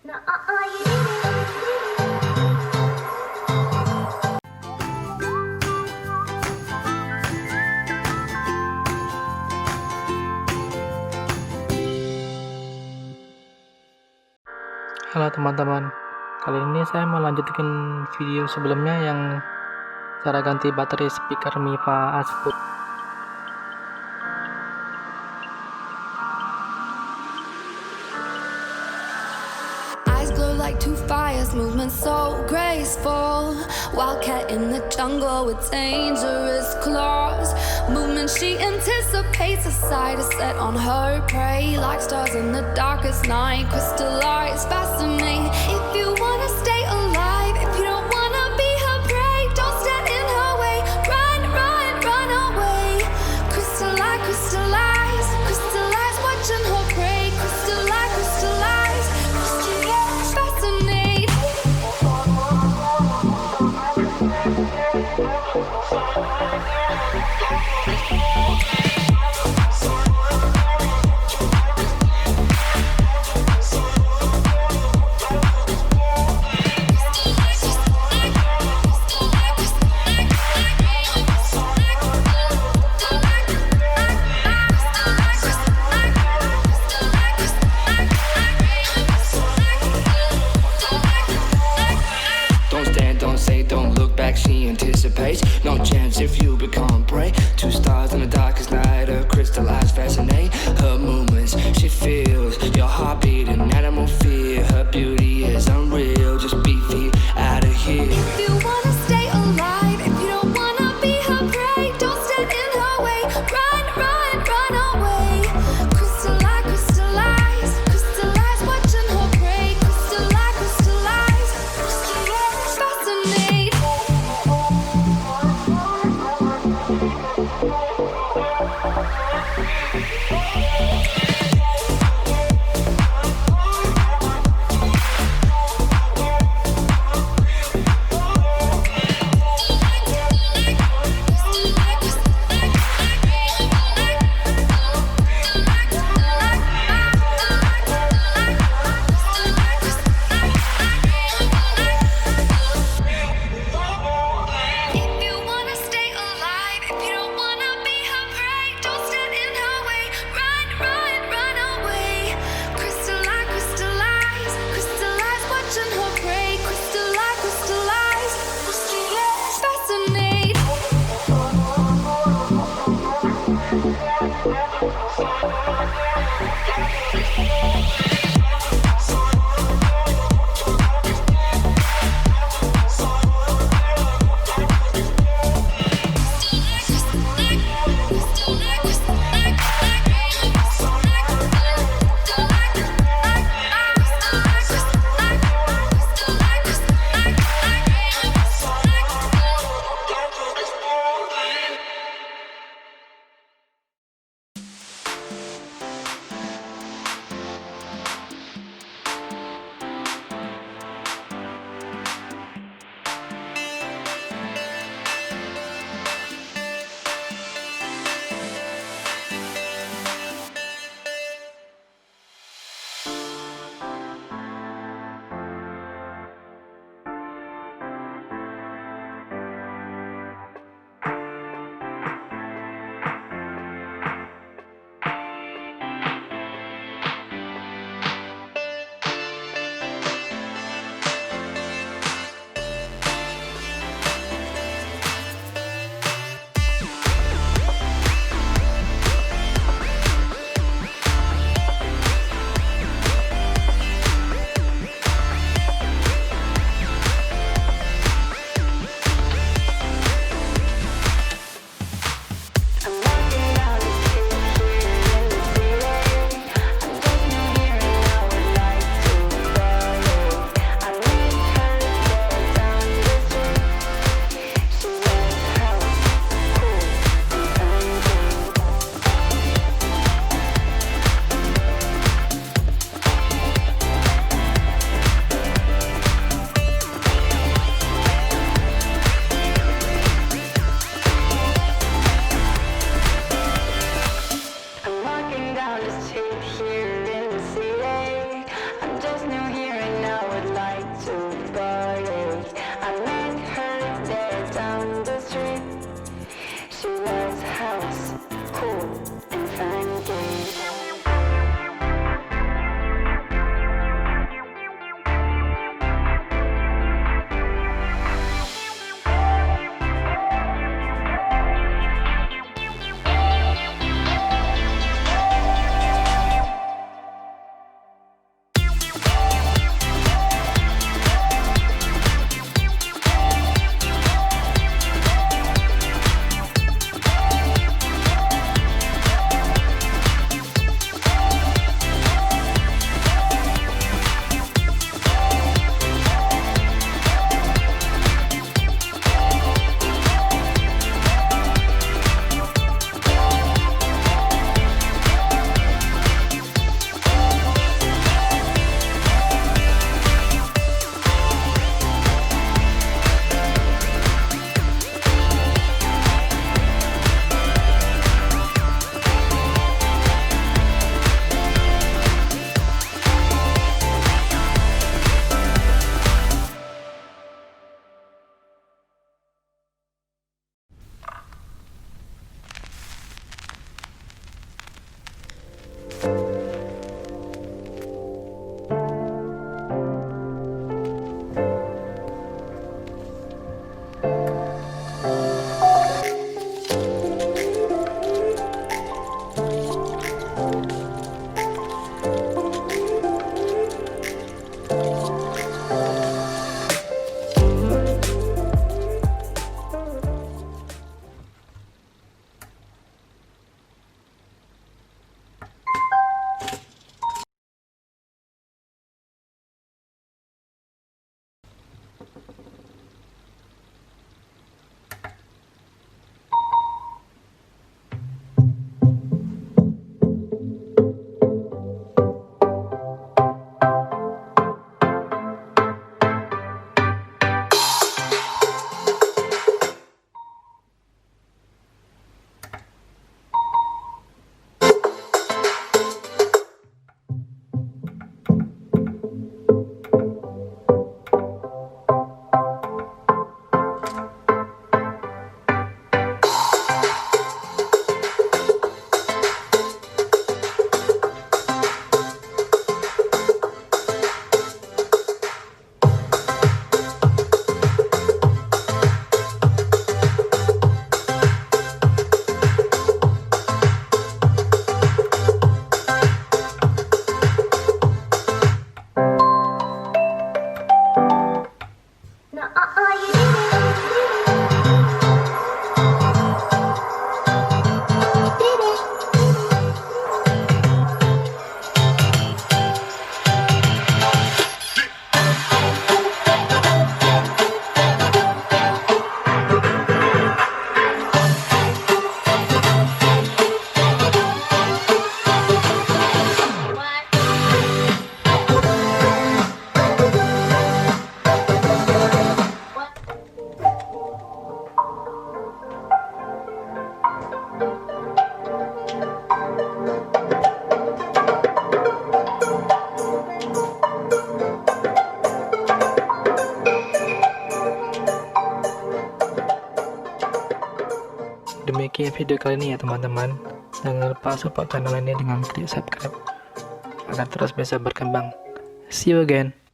Halo teman-teman, kali ini saya mau lanjutkan video sebelumnya yang cara ganti baterai speaker MIFA A10. Eyes glow like two fires, movement so graceful. Wildcat in the jungle with dangerous claws. Movement she anticipates, a sight is set on her prey. Like stars in the darkest night, crystallize, fascinate. If you wanna stay alive, if you don't wanna be her prey, don't stand in her way. Run, run, run away. Crystallize, crystallize, crystallize, watching her prey. Crystallize, crystallize, crystallize, fascinate. Demikian video kali ini ya teman-teman. Jangan lupa support channel ini dengan klik subscribe agar terus bisa berkembang. See you again.